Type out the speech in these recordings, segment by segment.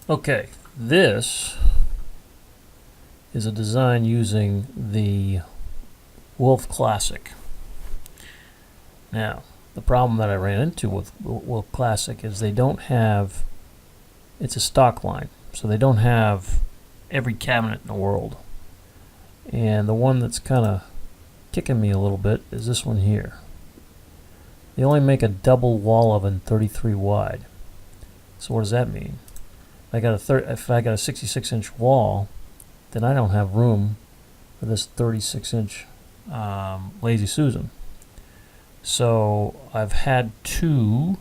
Okay, this is a design using the Wolf Classic. Now, the problem that I ran into with Wolf Classic is they don't have, it's a stock line, so they don't have every cabinet in the world. And the one that's kind of kicking me a little bit is this one here. They only make a double wall oven 33 wide. So what does that mean? If I got a 66-inch wall, then I don't have room for this 36-inch Lazy Susan. So I've had to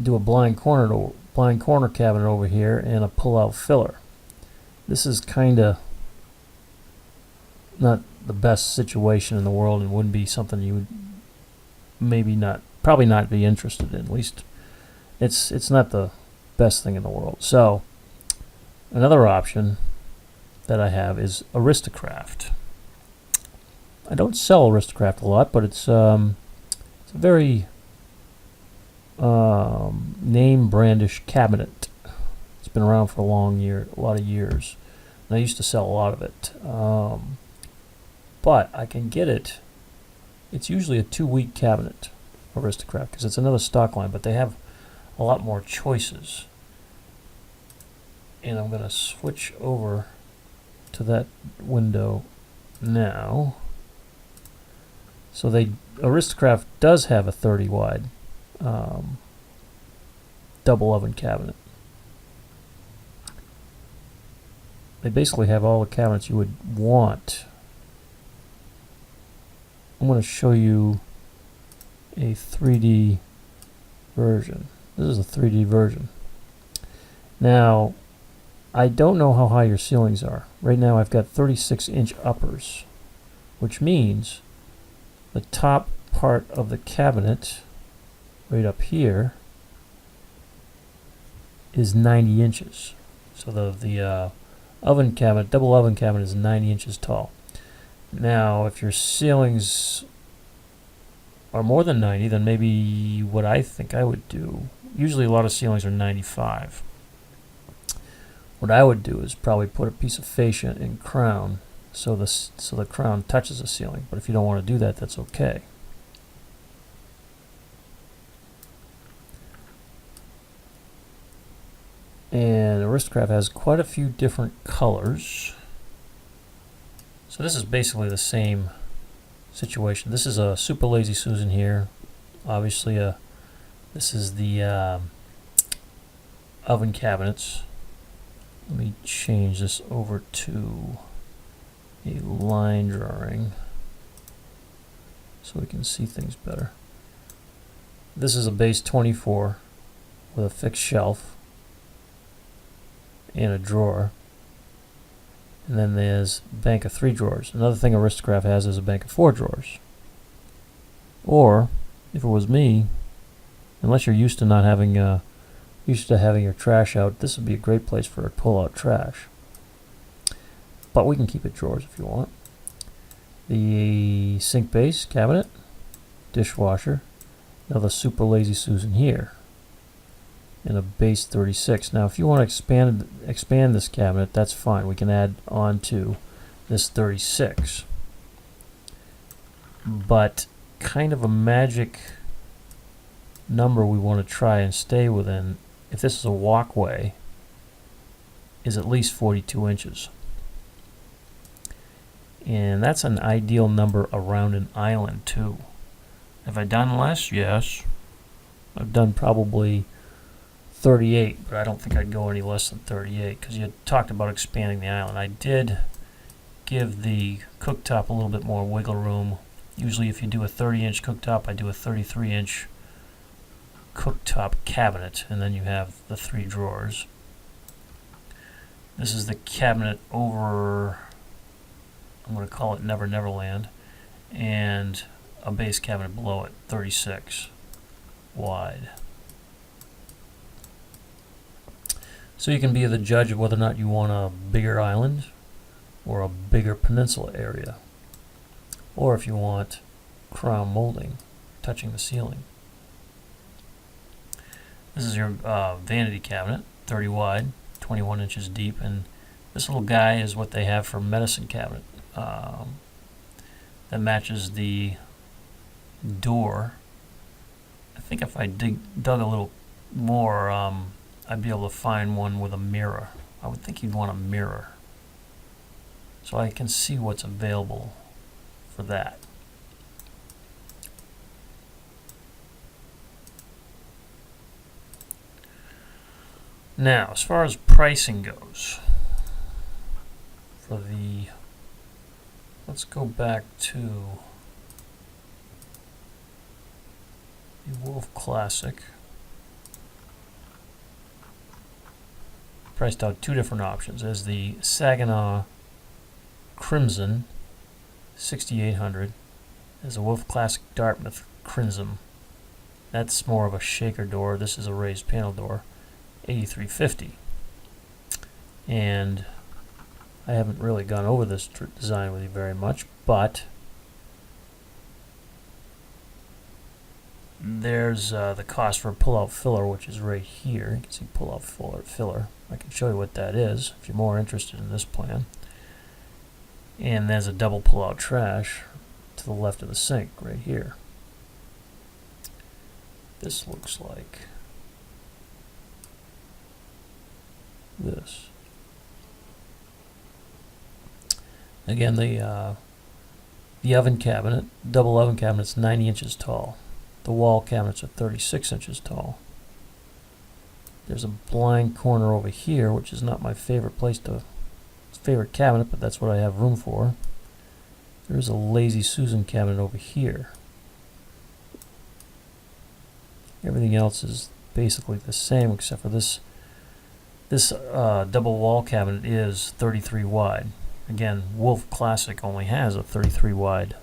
do a blind corner cabinet over here and a pull-out filler. This is kind of not the best situation in the world, and wouldn't be something you would probably not be interested in. At least it's not the best thing in the world. So another option that I have is Aristocraft. I don't sell Aristocraft a lot, but it's a very name brandish cabinet. It's been around for a lot of years, and I used to sell a lot of it. But I can get it. It's usually a 2-week cabinet, Aristocraft, because it's another stock line, but they have a lot more choices. And I'm going to switch over to that window now. So Aristocraft does have a 30 wide double oven cabinet. They basically have all the cabinets you would want. I'm going to show you a 3D version. This is a 3D version. Now, I don't know how high your ceilings are. Right now I've got 36-inch uppers, which means the top part of the cabinet, right up here, is 90 inches. So the oven cabinet, double oven cabinet, is 90 inches tall. Now, if your ceilings are more than 90, then maybe what I think I would do, usually a lot of ceilings are 95. What I would do is probably put a piece of fascia in crown so the crown touches the ceiling. But if you don't want to do that, that's okay. And Aristocraft has quite a few different colors. So this is basically the same situation. This is a super Lazy Susan here. Obviously, this is the oven cabinets. Let me change this over to a line drawing so we can see things better. This is a base 24 with a fixed shelf and a drawer. And then there's a bank of 3 drawers. Another thing Aristocraft has is a bank of 4 drawers. Or, if it was me, unless you're used to not having having your trash out, this would be a great place for a pull-out trash. But we can keep it drawers if you want. The sink base cabinet, dishwasher, another super Lazy Susan here, and a base 36. Now, if you want to expand this cabinet, that's fine. We can add on to this 36. But kind of a magic number we want to try and stay within, if this is a walkway, is at least 42 inches. And that's an ideal number around an island too. Have I done less? Yes. I've done probably 38, but I don't think I'd go any less than 38 because you talked about expanding the island. I did give the cooktop a little bit more wiggle room. Usually if you do a 30-inch cooktop, I do a 33-inch cooktop cabinet, and then you have the 3 drawers. This is the cabinet over, I'm going to call it Never Never Land, and a base cabinet below it, 36 wide. So you can be the judge of whether or not you want a bigger island or a bigger peninsula area, or if you want crown molding touching the ceiling. This is your vanity cabinet, 30 wide, 21 inches deep, and this little guy is what they have for medicine cabinet. That matches the door. I think if I dug a little more, I'd be able to find one with a mirror. I would think you'd want a mirror, so I can see what's available for that. Now, as far as pricing goes, for the, let's go back to the Wolf Classic. Priced out two different options. There's the Saginaw Crimson, 6,800. There's a Wolf Classic Dartmouth Crimson. That's more of a shaker door. This is a raised panel door, 8,350. And I haven't really gone over this design with you very much, but there's the cost for a pull-out filler, which is right here. You can see pull-out filler. I can show you what that is if you're more interested in this plan. And there's a double pull-out trash to the left of the sink right here. This looks like this. Again, the oven cabinet, double oven cabinet's 90 inches tall. The wall cabinets are 36 inches tall. There's a blind corner over here, which is not my favorite favorite cabinet, but that's what I have room for. There's a Lazy Susan cabinet over here. Everything else is basically the same except for this. This double wall cabinet is 33 wide. Again, Wolf Classic only has a 33 wide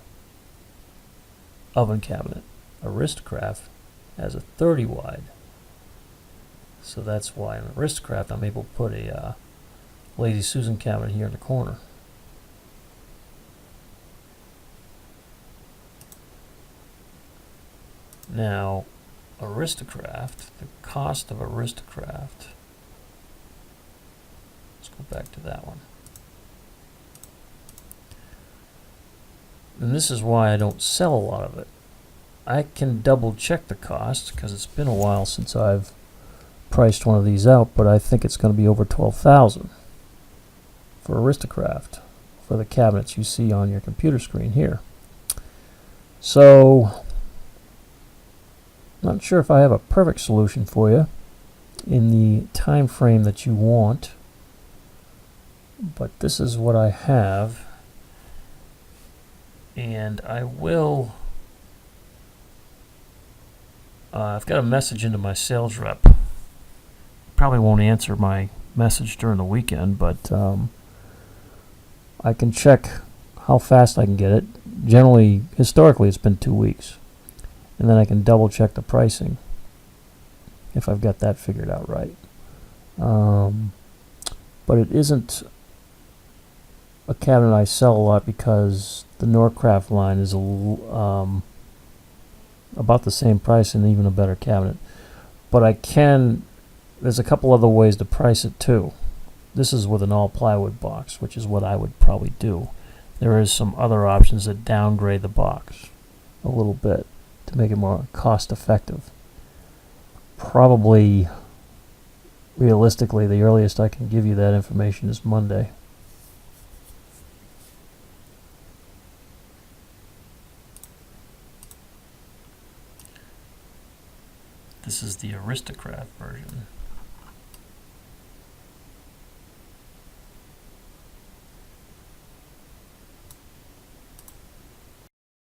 oven cabinet. Aristocrat has a 30 wide. So that's why in Aristocrat I'm able to put a Lazy Susan cabinet here in the corner. Now, Aristocrat, the cost of Aristocrat, let's go back to that one. And this is why I don't sell a lot of it. I can double check the cost because it's been a while since I've priced one of these out, but I think it's going to be over $12,000 for Aristocrat for the cabinets you see on your computer screen here. So, not sure if I have a perfect solution for you in the time frame that you want, but this is what I have, and I will. I've got a message into my sales rep. Probably won't answer my message during the weekend, but I can check how fast I can get it. Generally, historically, it's been 2 weeks. And then I can double check the pricing if I've got that figured out right. But it isn't a cabinet I sell a lot because the Norcraft line is about the same price and even a better cabinet. But there's a couple other ways to price it too. This is with an all plywood box, which is what I would probably do. There is some other options that downgrade the box a little bit to make it more cost effective. Probably, realistically, the earliest I can give you that information is Monday. This is the Aristocrat version.